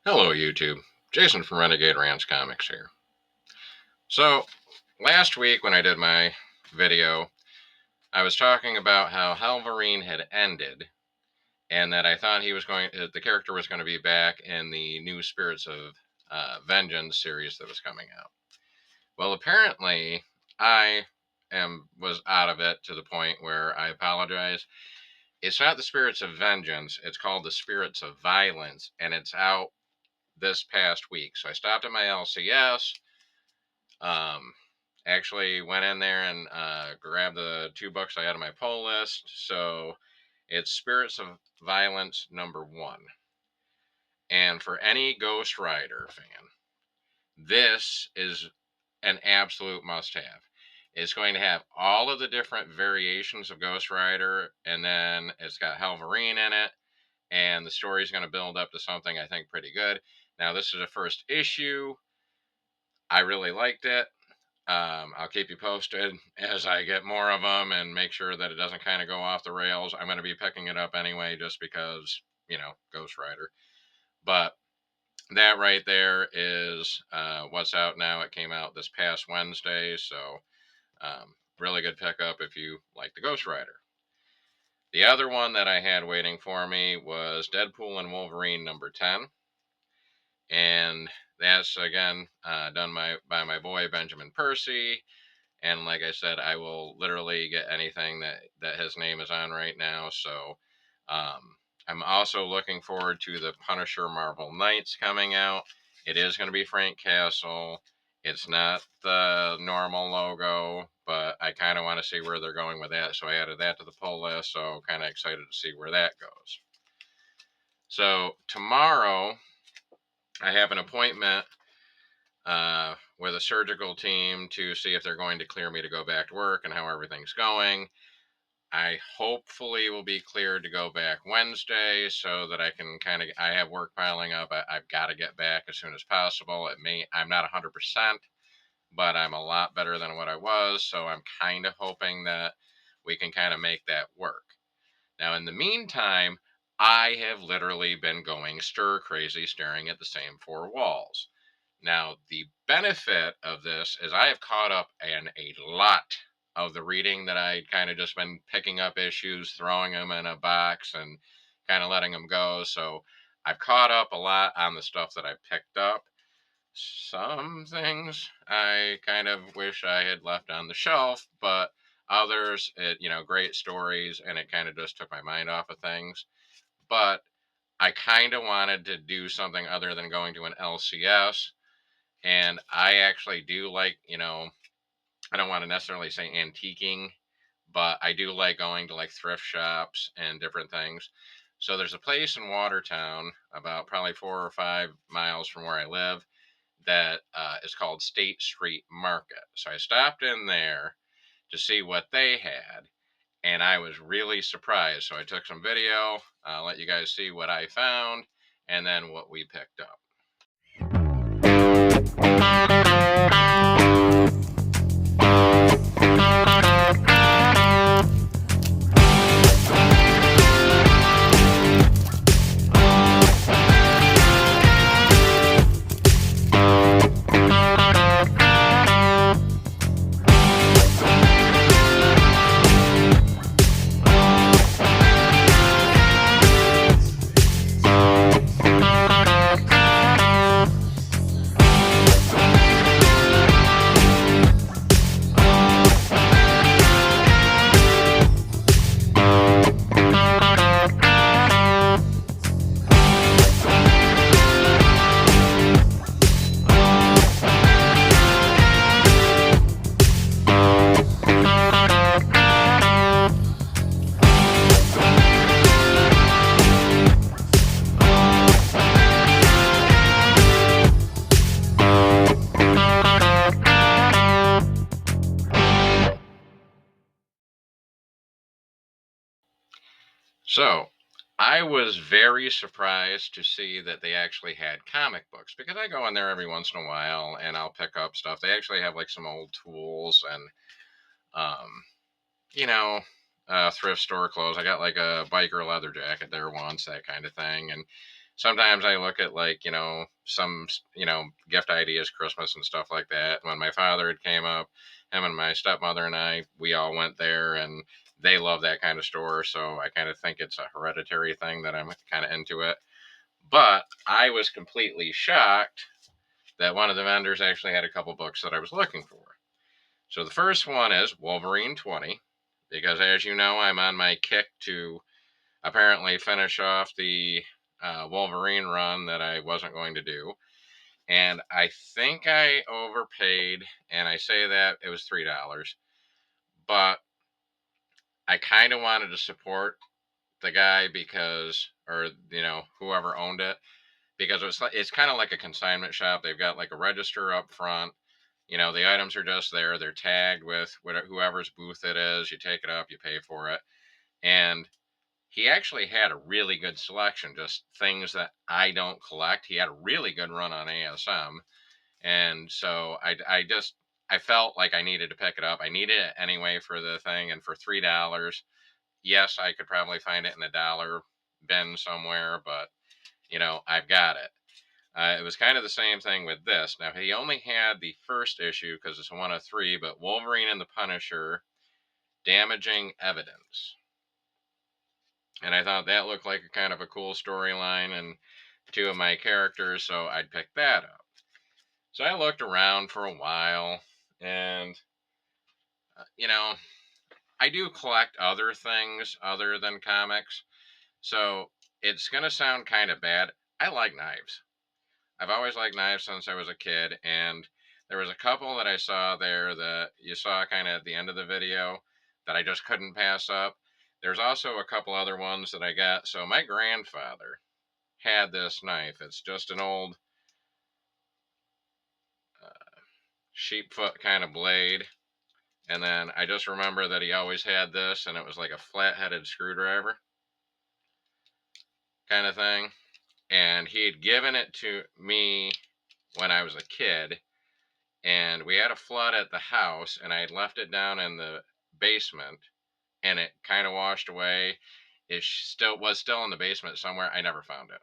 Hello, YouTube. Jason from Renegade Ranch Comics here. So, last week when I did my video, I was talking about how Halvarine had ended and that I thought the character was going to be back in the new Spirits of Vengeance series that was coming out. Well, apparently, was out of it to the point where I apologize. It's not the Spirits of Vengeance, it's called the Spirits of Violence, and it's out this past week. So I stopped at my LCS. Um, Actually went in there and grabbed the 2 books I had on my pull list. So it's Spirits of Violence #1. And for any Ghost Rider fan, this is an absolute must have. It's going to have all of the different variations of Ghost Rider, and then it's got Halvarine in it, and the story is going to build up to something I think pretty good. Now, this is a first issue. I really liked it. I'll keep you posted as I get more of them and make sure that it doesn't kind of go off the rails. I'm going to be picking it up anyway, just because, Ghost Rider. But that right there is what's out now. It came out this past Wednesday, so really good pickup if you like the Ghost Rider. The other one that I had waiting for me was Deadpool and Wolverine #10. And that's, again, done by my boy Benjamin Percy. And like I said, I will literally get anything that his name is on right now. So I'm also looking forward to the Punisher Marvel Knights coming out. It is going to be Frank Castle. It's not the normal logo, but I kind of want to see where they're going with that. So I added that to the pull list. So kind of excited to see where that goes. So tomorrow I have an appointment with a surgical team to see if they're going to clear me to go back to work and how everything's going. I hopefully will be cleared to go back Wednesday so that I have work piling up. I've got to get back as soon as possible. I'm not 100%, but I'm a lot better than what I was. So I'm kind of hoping that we can kind of make that work. Now, in the meantime, I have literally been going stir crazy staring at the same 4 walls. Now, the benefit of this is I have caught up in a lot of the reading that I kind of just been picking up issues, throwing them in a box, and kind of letting them go. So I've caught up a lot on the stuff that I picked up. Some things I kind of wish I had left on the shelf, but others, great stories, and it kind of just took my mind off of things. But I kind of wanted to do something other than going to an LCS. And I actually do like, I don't want to necessarily say antiquing, but I do like going to like thrift shops and different things. So there's a place in Watertown, about probably 4 or 5 miles from where I live, that is called State Street Market. So I stopped in there to see what they had, and I was really surprised. So I took some video, let you guys see what I found, and then what we picked up. So I was very surprised to see that they actually had comic books, because I go in there every once in a while and I'll pick up stuff. They actually have like some old tools and, um, you know, thrift store clothes. I got like a biker leather jacket there once, that kind of thing. And sometimes I look at, like, some, gift ideas, Christmas and stuff like that. When my father had came up, him and my stepmother and I, we all went there, and they love that kind of store. So I kind of think it's a hereditary thing that I'm kind of into it. But I was completely shocked that one of the vendors actually had a couple books that I was looking for. So the first one is Wolverine 20, because as you know, I'm on my kick to apparently finish off the Wolverine run that I wasn't going to do. And I think I overpaid, and I say that it was $3, but I kind of wanted to support the guy because, or whoever owned it, because it's kind of like a consignment shop. They've got like a register up front. The items are just there. They're tagged with whoever's booth it is. You take it up, you pay for it, and he actually had a really good selection, just things that I don't collect. He had a really good run on ASM. And so I felt like I needed to pick it up. I needed it anyway for the thing. And for $3, yes, I could probably find it in a dollar bin somewhere, but I've got it. It was kind of the same thing with this. Now, he only had the first issue because it's one of three, but Wolverine and the Punisher, Damaging Evidence. And I thought that looked like a kind of a cool storyline and two of my characters, so I'd pick that up. So I looked around for a while, and I do collect other things other than comics. So it's going to sound kind of bad. I like knives. I've always liked knives since I was a kid, and there was a couple that I saw there that you saw kind of at the end of the video that I just couldn't pass up. There's also a couple other ones that I got. So my grandfather had this knife. It's just an old sheepfoot kind of blade. And then I just remember that he always had this, and it was like a flat-headed screwdriver kind of thing. And he had given it to me when I was a kid, and we had a flood at the house, and I had left it down in the basement, and it kind of washed away. It was still in the basement somewhere. I never found it.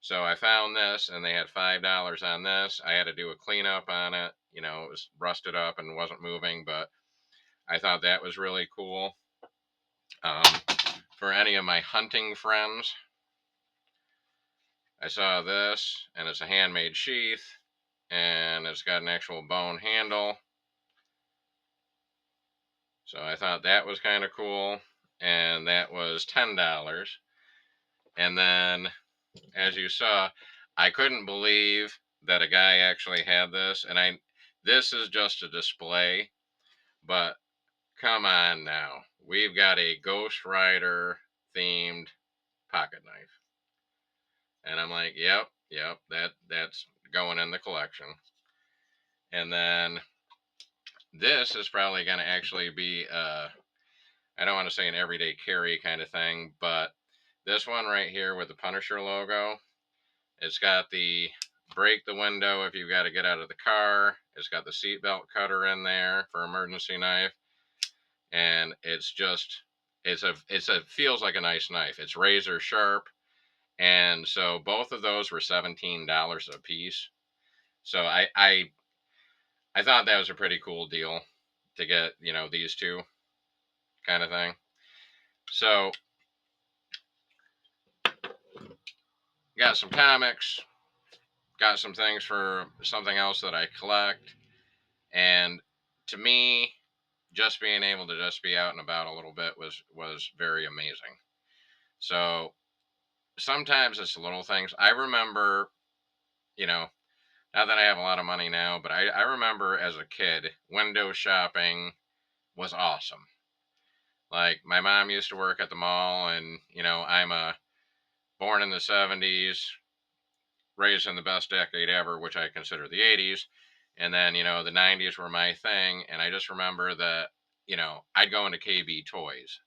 So I found this, and they had $5 on this. I had to do a cleanup on it. It was rusted up and wasn't moving, but I thought that was really cool. Um, for any of my hunting friends, I saw this, and it's a handmade sheath, and it's got an actual bone handle. So I thought that was kind of cool, and that was $10. And then, as you saw, I couldn't believe that a guy actually had this, and this is just a display, but come on now. We've got a Ghost Rider themed pocket knife. And I'm like, yep, that's going in the collection. And then this is probably going to actually be, I don't want to say an everyday carry kind of thing, but this one right here with the Punisher logo, it's got the break the window if you've got to get out of the car. It's got the seatbelt cutter in there for emergency knife. And it feels like a nice knife. It's razor sharp. And so both of those were $17 a piece. So I thought that was a pretty cool deal to get, these two kind of thing. So got some comics, got some things for something else that I collect. And to me, just being able to just be out and about a little bit was very amazing. So sometimes it's the little things. I remember, not that I have a lot of money now, but I remember as a kid, window shopping was awesome. Like, my mom used to work at the mall, and I'm a born in the 70s, raised in the best decade ever, which I consider the 80s. And then, the 90s were my thing. And I just remember that, I'd go into KB Toys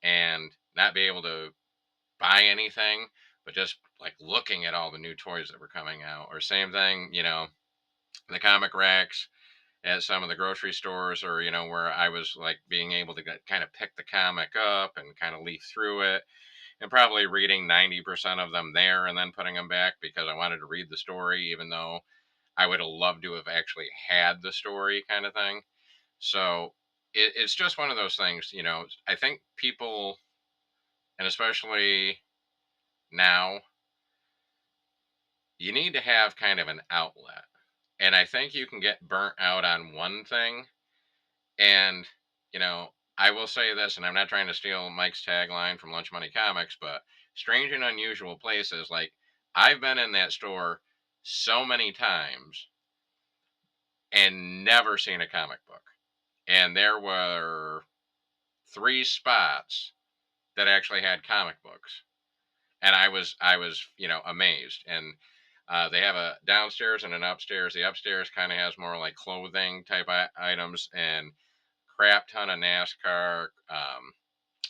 and not be able to buy anything, but just like looking at all the new toys that were coming out. Or same thing, the comic racks at some of the grocery stores, or where I was like being able to kind of pick the comic up and kind of leaf through it. and probably reading 90% of them there and then putting them back because I wanted to read the story, even though I would have loved to have actually had the story kind of thing. So it's just one of those things, I think people, and especially now, you need to have kind of an outlet. And I think you can get burnt out on one thing. And, I will say this, and I'm not trying to steal Mike's tagline from Lunch Money Comics, but strange and unusual places. Like, I've been in that store so many times and never seen a comic book. And there were three spots that actually had comic books. And I was amazed. And they have a downstairs and an upstairs. The upstairs kind of has more like clothing type items and crap ton of NASCAR.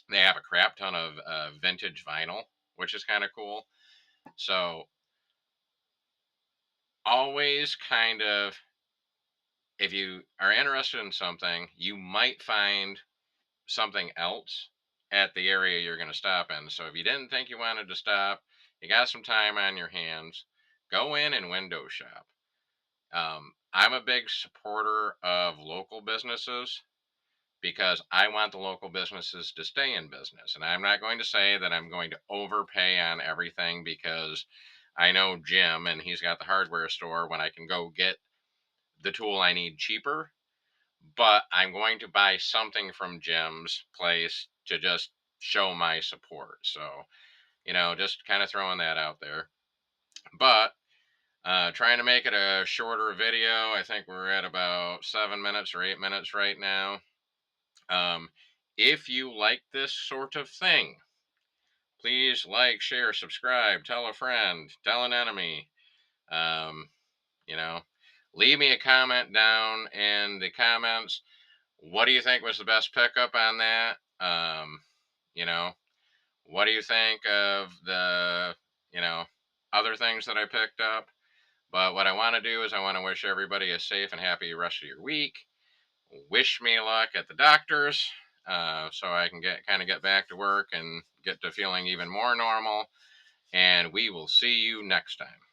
They have a crap ton of vintage vinyl, which is kind of cool. So always kind of, if you are interested in something, you might find something else at the area you're going to stop in. So if you didn't think you wanted to stop, you got some time on your hands, go in and window shop. I'm a big supporter of local businesses because I want the local businesses to stay in business. And I'm not going to say that I'm going to overpay on everything because I know Jim and he's got the hardware store when I can go get the tool I need cheaper. But I'm going to buy something from Jim's place to just show my support. So, just kind of throwing that out there. But trying to make it a shorter video. I think we're at about 7 minutes or 8 minutes right now. Um, if you like this sort of thing, please like, share, subscribe, tell a friend, tell an enemy. Um, you know, leave me a comment down in the comments. What do you think was the best pickup on that? You know, what do you think of the, you know, other things that I picked up? But what I want to do is I want to wish everybody a safe and happy rest of your week. Wish me luck at the doctors, so I can get back to work and get to feeling even more normal. And we will see you next time.